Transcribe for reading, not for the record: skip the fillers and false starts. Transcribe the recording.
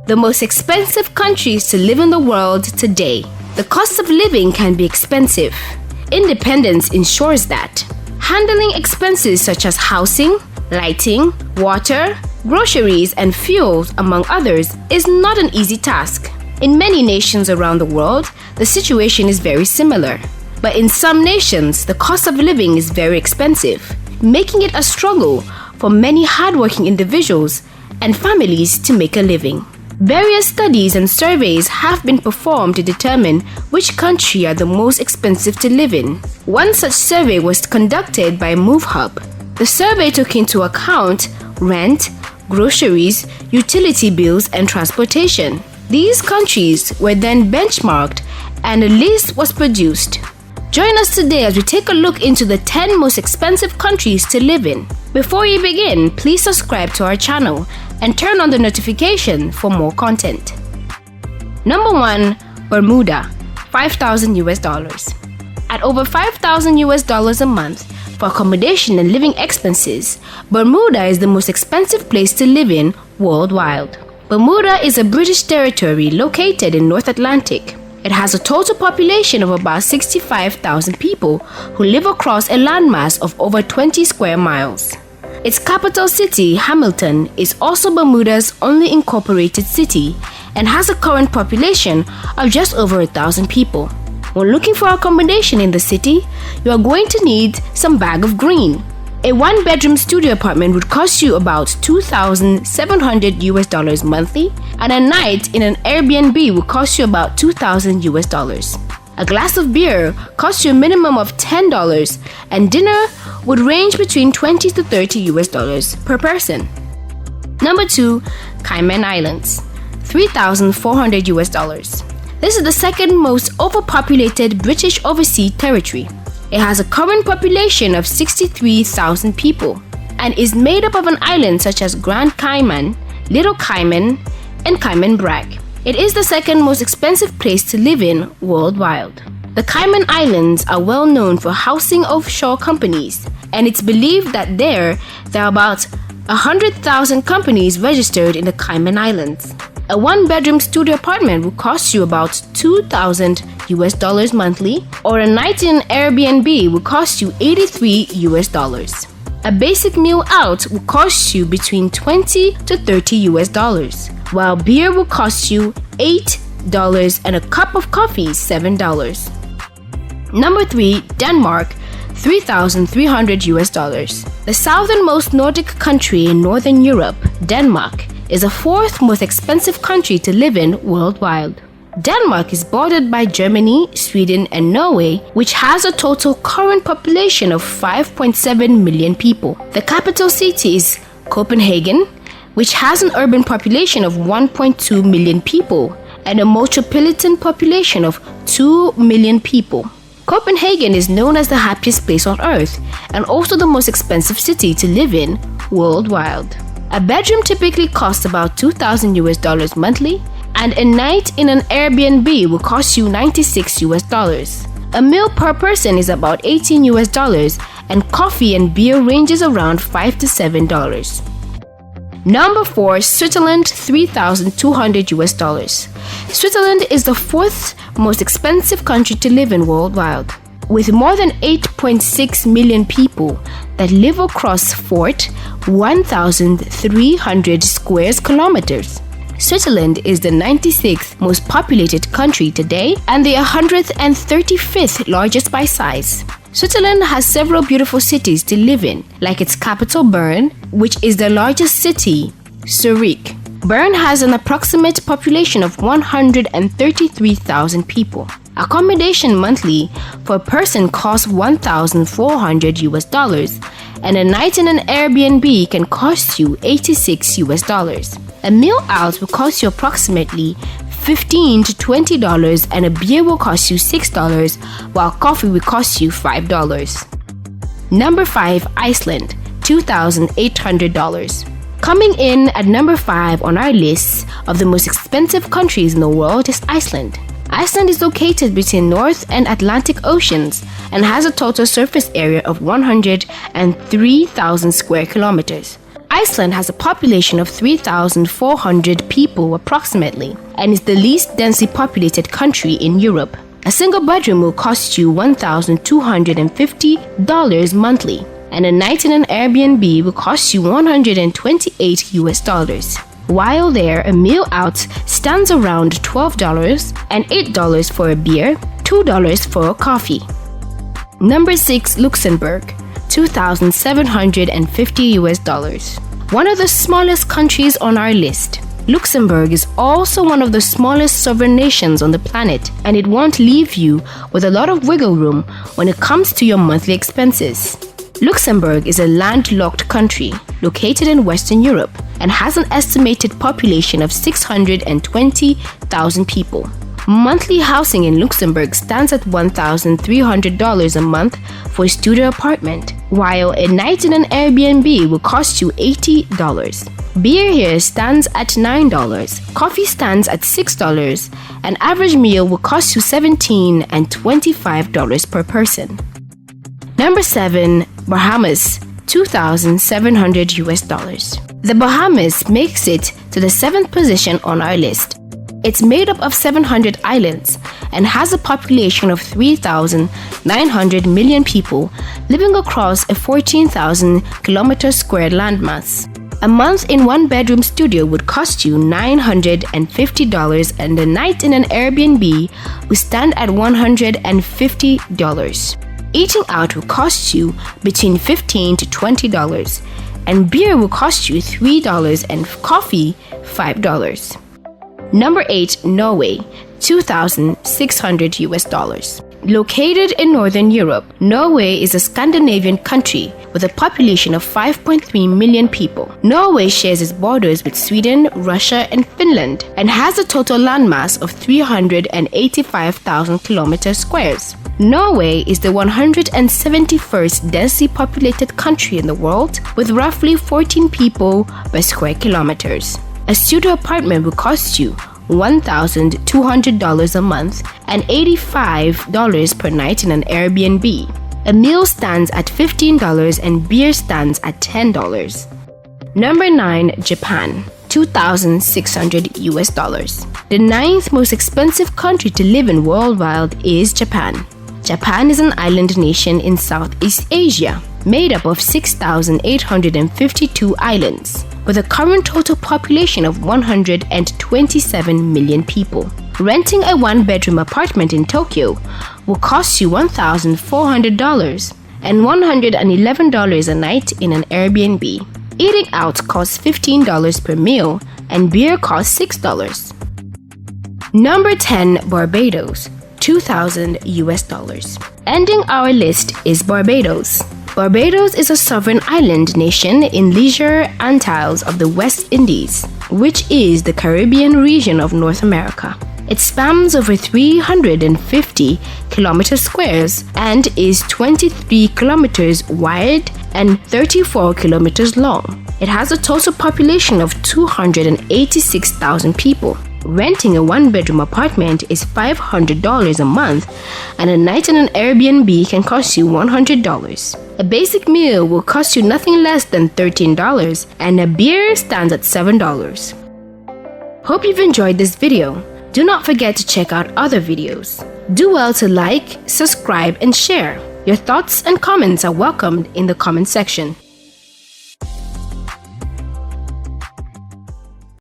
The most expensive countries to live in the world today. The cost of living can be expensive. Independence ensures that. Handling expenses such as housing, lighting, water, groceries, and fuels, among others, is not an easy task. In many nations around the world, the situation is very similar. But in some nations, the cost of living is very expensive, making it a struggle for many hardworking individuals and families to make a living. Various studies and surveys have been performed to determine which country are the most expensive to live in. One such survey was conducted by MoveHub. The survey took into account rent, groceries, utility bills, and transportation. These countries were then benchmarked and a list was produced. Join us today as we take a look into the 10 most expensive countries to live in. Before we begin, please subscribe to our channel and turn on the notification for more content. Number 1. Bermuda, $5,000. At over $5,000 a month for accommodation and living expenses, Bermuda is the most expensive place to live in worldwide. Bermuda is a British territory located in North Atlantic. It has a total population of about 65,000 people who live across a landmass of over 20 square miles. Its capital city, Hamilton, is also Bermuda's only incorporated city and has a current population of just over 1,000 people. When looking for accommodation in the city, you are going to need some bag of green. A one-bedroom studio apartment would cost you about $2,700 monthly, and a night in an Airbnb would cost you about $2,000. A glass of beer costs you a minimum of $10, and dinner would range between $20 to $30 per person. Number 2. Cayman Islands, $3,400. This is the second most overpopulated British overseas territory. It has a current population of 63,000 people and is made up of an island such as Grand Cayman, Little Cayman, and Cayman Brac. It is the second most expensive place to live in worldwide. The Cayman Islands are well known for housing offshore companies, and it's believed that there are about 100,000 companies registered in the Cayman Islands. A one-bedroom studio apartment will cost you about $2,000 monthly, or a night in an Airbnb will cost you $83. A basic meal out will cost you between $20 to $30, while beer will cost you $8 and a cup of coffee $7. Number 3. Denmark, $3,300. The southernmost Nordic country in Northern Europe, Denmark, is the fourth most expensive country to live in worldwide. Denmark is bordered by Germany, Sweden, and Norway, which has a total current population of 5.7 million people. The capital city is Copenhagen, which has an urban population of 1.2 million people and a metropolitan population of 2 million people. Copenhagen is known as the happiest place on earth and also the most expensive city to live in worldwide. A bedroom typically costs about $2,000 monthly, and a night in an Airbnb will cost you $96. A meal per person is about $18, and coffee and beer ranges around $5 to $7. Number 4. Switzerland, $3,200. Switzerland is the fourth most expensive country to live in worldwide, with more than 8.6 million people that live across 1,300 square kilometers. Switzerland is the 96th most populated country today and the 135th largest by size. Switzerland has several beautiful cities to live in, like its capital Bern, which is the largest city, Zurich. Bern has an approximate population of 133,000 people. Accommodation monthly for a person costs $1,400, and a night in an Airbnb can cost you $86. A meal out will cost you approximately $15 to $20, and a beer will cost you $6, while coffee will cost you $5. Number 5. Iceland, $2,800. Coming in at number 5 on our list of the most expensive countries in the world is Iceland. Iceland is located between North and Atlantic Oceans and has a total surface area of 103,000 square kilometers. Iceland has a population of 3,400 people approximately and is the least densely populated country in Europe. A single bedroom will cost you $1,250 monthly, and a night in an Airbnb will cost you $128. While there, a meal out stands around $12 and $8 for a beer, $2 for a coffee. Number 6, Luxembourg, $2,750. One of the smallest countries on our list. Luxembourg is also one of the smallest sovereign nations on the planet, and it won't leave you with a lot of wiggle room when it comes to your monthly expenses. Luxembourg is a landlocked country located in Western Europe and has an estimated population of 620,000 people. Monthly housing in Luxembourg stands at $1,300 a month for a studio apartment, while a night in an Airbnb will cost you $80. Beer here stands at $9, coffee stands at $6, an average meal will cost you $17 and $25 per person. Number 7, Bahamas, $2,700. The Bahamas makes it to the 7th position on our list. It's made up of 700 islands and has a population of 3,900 million people living across a 14,000 kilometer square landmass. A month in one-bedroom studio would cost you $950, and a night in an Airbnb will stand at $150. Eating out will cost you between $15 to $20, and beer will cost you $3 and coffee $5. Number 8, Norway, $2,600. Located in Northern Europe, Norway is a Scandinavian country with a population of 5.3 million people. Norway shares its borders with Sweden, Russia, and Finland and has a total landmass of 385,000 kilometer squares. Norway is the 171st densely populated country in the world with roughly 14 people per square kilometers. A studio apartment will cost you $1,200 a month and $85 per night in an Airbnb. A meal stands at $15 and beer stands at $10. Number 9, Japan, $2,600. The 9th most expensive country to live in worldwide is Japan. Japan is an island nation in Southeast Asia, made up of 6,852 islands, with a current total population of 127 million people. Renting a one-bedroom apartment in Tokyo will cost you $1,400 and $111 a night in an Airbnb. Eating out costs $15 per meal and beer costs $6. Number 10, Barbados, $2,000. Ending our list is Barbados. Barbados is a sovereign island nation in Leisure Antilles of the West Indies, which is the Caribbean region of North America. It spans over 350 kilometer squares and is 23 kilometers wide and 34 kilometers long. It has a total population of 286,000 people. Renting a one-bedroom apartment is $500 a month, and a night in an Airbnb can cost you $100. A basic meal will cost you nothing less than $13, and a beer stands at $7. Hope you've enjoyed this video. Do not forget to check out other videos. Do well to like, subscribe, and share. Your thoughts and comments are welcomed in the comment section.